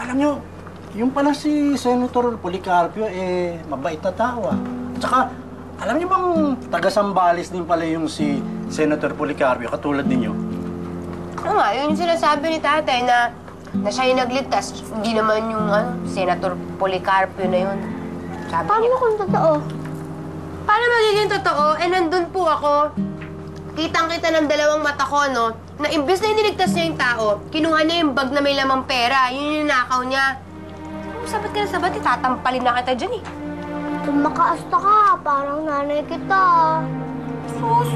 Alam nyo, yung pala si Senator Policarpio, mabait na tao, ah. Tsaka, alam niyo bang taga-Sambales din pala yung si Senator Policarpio, katulad ninyo? Ano nga, yun yung sinasabi ni tatay na siya yung nagligtas. Hindi naman yung Senator Policarpio na yun. Sabi Paano niya. kung totoo? Paano magiging totoo? Nandun po ako. Kitang-kita ng dalawang mata ko, no? Na imbes na iniligtas niya yung tao, kinuha niya yung bag na may lamang pera. Yun yung nakaw niya. Sabat ka na sabat, tatampalin na kita dyan, eh. Tumakaasta ka, parang nanay kita. Sus!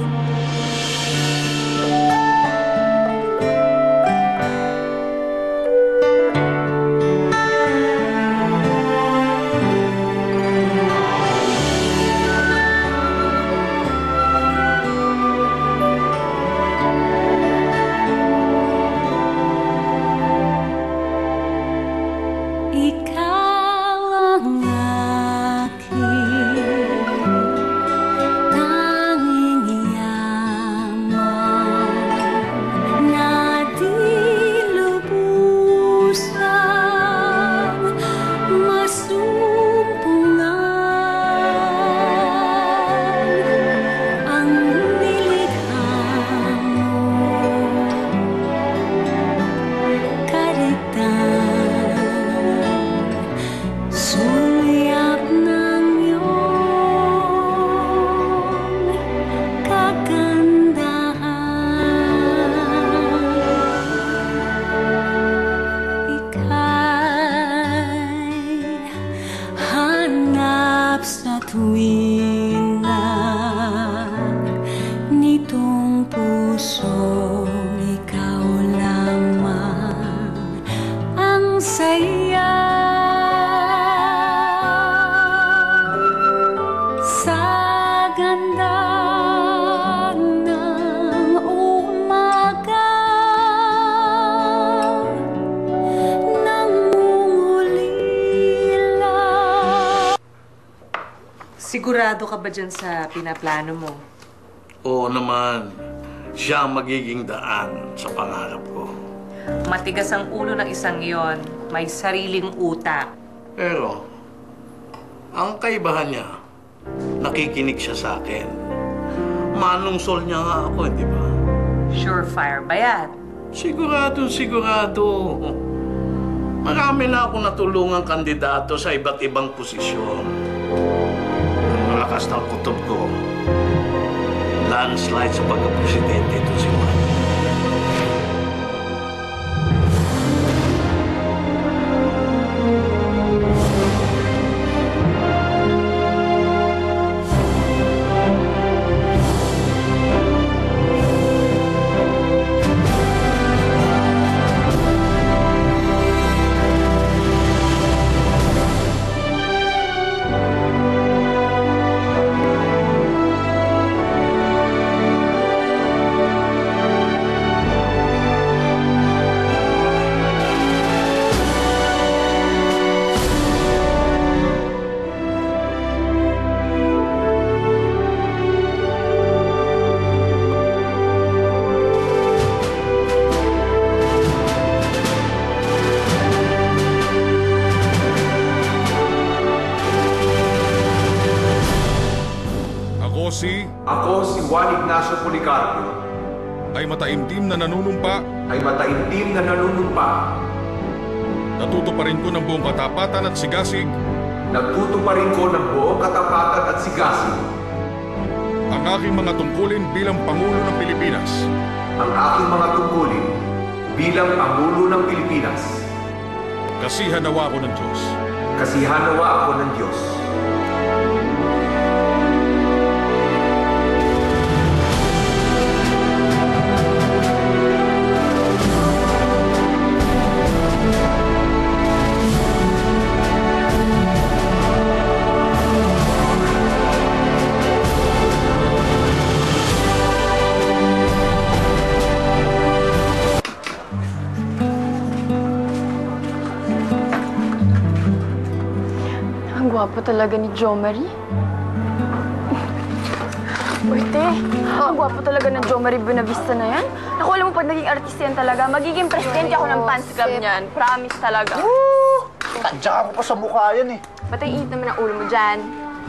Sigurado ka ba dyan sa pinaplano mo? Oo naman. Siya ang magiging daan sa pangarap ko. Matigas ang ulo ng isang iyon. May sariling utak. Pero, ang kaibahan niya, nakikinig siya sa akin. Manungsol niya nga ako, di ba? Surefire ba yan? Sigurado, sigurado. Marami na akong natulungang kandidato sa iba't ibang posisyon. Ang lakas ng kutob ko, landslide sa pagka-presidente ito si Juan. Ako si Juan Ignacio Policarpio. Ay mataimtim na nanunumpa. Natutuparin ko ng buong katapatan at sigasig. Ang aking mga tungkulin bilang Pangulo ng Pilipinas. Kasihan nawa ako ng Diyos. Gwapo talaga ni Jo Marie. Uite, ang gwapo talaga ng Jo Marie Buenavista na yan. Naku, alam mo, pag naging artista yan talaga, magiging presidente ako ng fans club niyan. Promise talaga. Tadya ko pa sa mukha yan eh. Ba't ang init naman ang ulo mo dyan?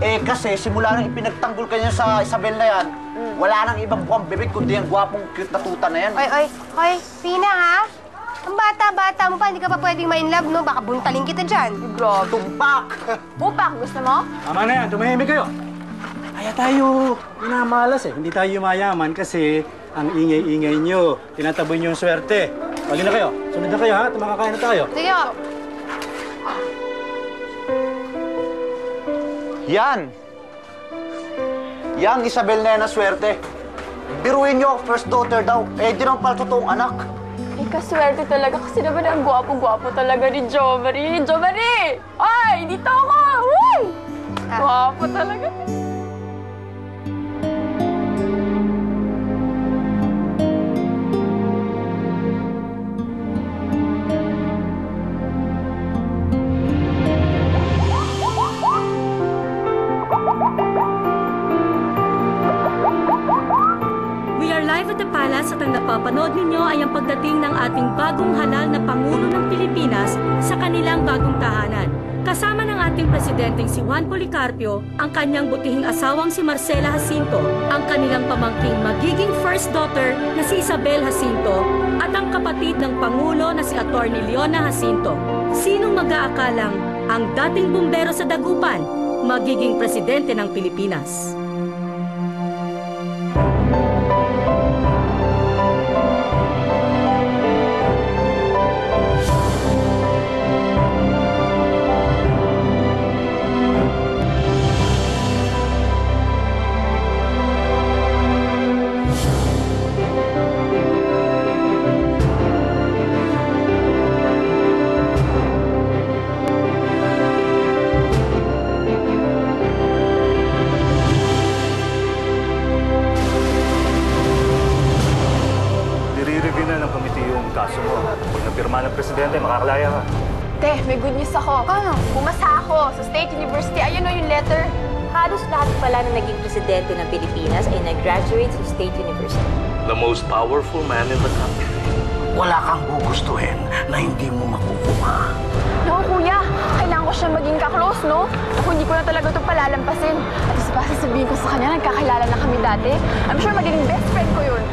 Eh kasi simula nang ipinagtanggol ka niya sa Isabel na yan, wala nang ibang buwang bibig kundi ang gwapong cute na tuta na yan. Oy, Pina ha? Ang bata-bata mo pa, hindi ka pa pwedeng ma-inlove, no? Baka buntalin kita dyan. Grabe. Tumpak! Upak, gusto mo? Tama na yan, tumahimik kayo. Kaya tayo minamalas eh. Hindi tayo yumayaman kasi ang ingay-ingay nyo. Tinataboy nyo yung swerte. Pali na kayo. Sunod na kayo ha. Tumakakain na tayo. Sige ho. Yan! Yang Isabel na yan na swerte. Biruin nyo, first daughter daw. Eh, di naman pala totoong anak. Ay, kaswerte talaga kasi naman ang gwapo-gwapo talaga ni Jo Marie. Jo Marie! Ay, dito ako! Uy! Gwapo talaga. We are live at the Palace at ang napapanood ninyo ay ang pagdating ng ating bagong halal na Pangulo ng Pilipinas sa kanilang bagong tahanan. Kasama ng ating presidenteng si Juan Policarpio, ang kanyang butihing asawang si Marcela Jacinto, ang kanilang pamangking magiging first daughter na si Isabel Jacinto, at ang kapatid ng Pangulo na si Atty. Leona Jacinto. Sinong mag-aakalang ang dating bumbero sa Dagupan magiging presidente ng Pilipinas? Nire-review na ng komite yung kaso mo. Pag napirma ng presidente, makakalaya ka. Te, may good news ako. Ano? Pumasa ako sa State University. Ayun o yung letter. Halos lahat pala na naging presidente ng Pilipinas ay nag-graduate sa State University. The most powerful man in the country. Wala kang gugustuhin na hindi mo makukuha. Naku, kuya. Kailangan ko siya maging ka-close, no? Ako, hindi ko na talaga ito palalampasin. At isa pa, sasabihin ko sa kanya, nagkakilala na kami dati. I'm sure magiging best friend ko yun.